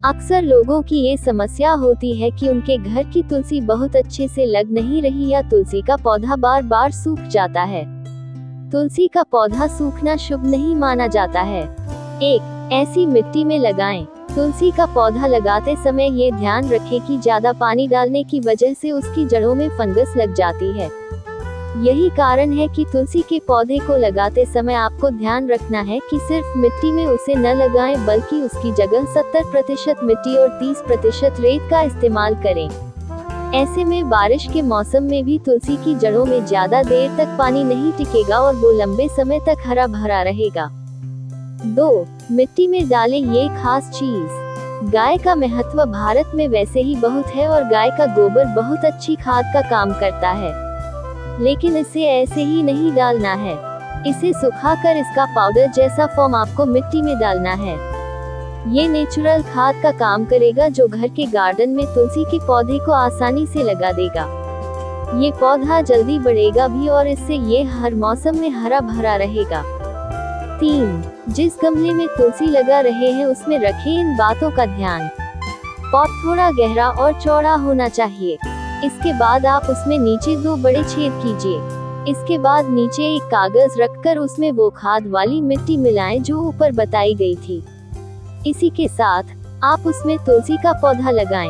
अक्सर लोगों की ये समस्या होती है कि उनके घर की तुलसी बहुत अच्छे से लग नहीं रही या तुलसी का पौधा बार बार सूख जाता है। तुलसी का पौधा सूखना शुभ नहीं माना जाता है। एक ऐसी मिट्टी में लगाएं। तुलसी का पौधा लगाते समय ये ध्यान रखें कि ज्यादा पानी डालने की वजह से उसकी जड़ों में फंगस लग जाती है। यही कारण है कि तुलसी के पौधे को लगाते समय आपको ध्यान रखना है कि सिर्फ मिट्टी में उसे न लगाएं, बल्कि उसकी जगह 70% मिट्टी और 30% रेत का इस्तेमाल करें। ऐसे में बारिश के मौसम में भी तुलसी की जड़ों में ज्यादा देर तक पानी नहीं टिकेगा और वो लंबे समय तक हरा भरा रहेगा। 2. मिट्टी में डालें ये खास चीज। गाय का महत्व भारत में वैसे ही बहुत है और गाय का गोबर बहुत अच्छी खाद का काम करता है, लेकिन इसे ऐसे ही नहीं डालना है। इसे सुखाकर इसका पाउडर जैसा फॉर्म आपको मिट्टी में डालना है। ये नेचुरल खाद का काम करेगा जो घर के गार्डन में तुलसी के पौधे को आसानी से लगा देगा। ये पौधा जल्दी बढ़ेगा भी और इससे ये हर मौसम में हरा भरा रहेगा। 3. जिस गमले में तुलसी लगा रहे हैं उसमें रखें इन बातों का ध्यान। पॉट थोड़ा गहरा और चौड़ा होना चाहिए। इसके बाद आप उसमें नीचे 2 बड़े छेद कीजिए। इसके बाद नीचे एक कागज रखकर उसमें वो खाद वाली मिट्टी मिलाएं जो ऊपर बताई गई थी। इसी के साथ आप उसमें तुलसी का पौधा लगाएं।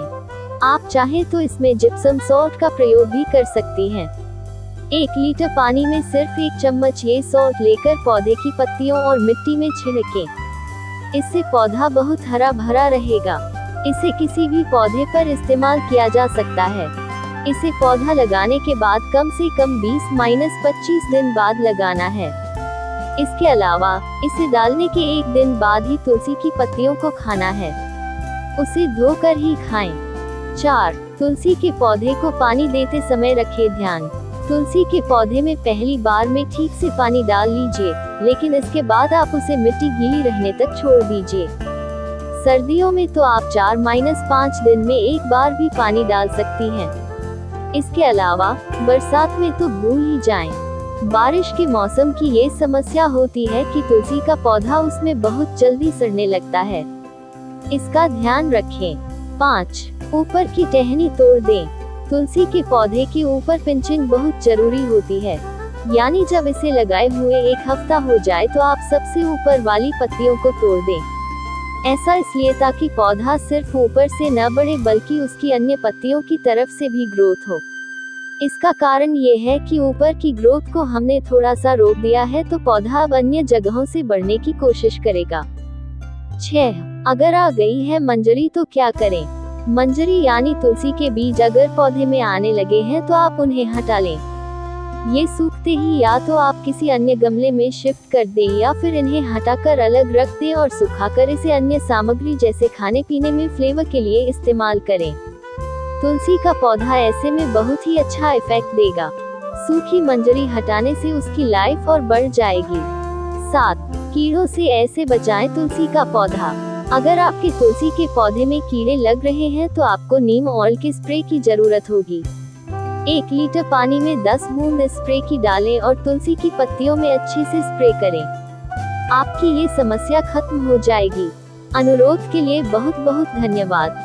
आप चाहें तो इसमें जिप्सम सॉल्ट का प्रयोग भी कर सकती हैं। 1 लीटर पानी में सिर्फ 1 चम्मच ये सॉल्ट लेकर पौधे की पत्तियों और मिट्टी में छिड़कें। इससे पौधा बहुत हरा भरा रहेगा। इसे किसी भी पौधे पर इस्तेमाल किया जा सकता है। इसे पौधा लगाने के बाद कम से कम 20-25 दिन बाद लगाना है। इसके अलावा इसे डालने के 1 दिन बाद ही तुलसी की पत्तियों को खाना है। उसे धोकर ही खाएं। 4. तुलसी के पौधे को पानी देते समय रखें ध्यान। तुलसी के पौधे में पहली बार में ठीक से पानी डाल लीजिए, लेकिन इसके बाद आप उसे मिट्टी गीली रहने तक छोड़ दीजिए। सर्दियों में तो आप 4-5 दिन में 1 बार भी पानी डाल सकती हैं। इसके अलावा बरसात में तो भूल ही जाएं। बारिश के मौसम की ये समस्या होती है कि तुलसी का पौधा उसमें बहुत जल्दी सड़ने लगता है। इसका ध्यान रखें। 5. ऊपर की टहनी तोड़ दें। तुलसी के पौधे के ऊपर पिंचिंग बहुत जरूरी होती है, यानी जब इसे लगाए हुए 1 हफ्ता हो जाए तो आप सबसे ऊपर वाली पत्तियों को तोड़ दें। ऐसा इसलिए ताकि पौधा सिर्फ ऊपर से न बढ़े बल्कि उसकी अन्य पत्तियों की तरफ से भी ग्रोथ हो। इसका कारण ये है कि ऊपर की ग्रोथ को हमने थोड़ा सा रोक दिया है तो पौधा अब अन्य जगहों से बढ़ने की कोशिश करेगा। 6. अगर आ गई है मंजरी तो क्या करें? मंजरी यानी तुलसी के बीज अगर पौधे में आने लगे हैं तो आप उन्हें हटा लें। ये सूखते ही या तो आप किसी अन्य गमले में शिफ्ट कर दें या फिर इन्हें हटाकर अलग रख दें और सुखाकर इसे अन्य सामग्री जैसे खाने पीने में फ्लेवर के लिए इस्तेमाल करें। तुलसी का पौधा ऐसे में बहुत ही अच्छा इफेक्ट देगा। सूखी मंजरी हटाने से उसकी लाइफ और बढ़ जाएगी। 7. कीड़ों से ऐसे बचाएं तुलसी का पौधा। अगर आपके तुलसी के पौधे में कीड़े लग रहे हैं तो आपको नीम ऑयल के स्प्रे की जरूरत होगी। 1 लीटर पानी में 10 बूंद स्प्रे की डालें और तुलसी की पत्तियों में अच्छे से स्प्रे करें। आपकी ये समस्या खत्म हो जाएगी। अनुरोध के लिए बहुत बहुत धन्यवाद।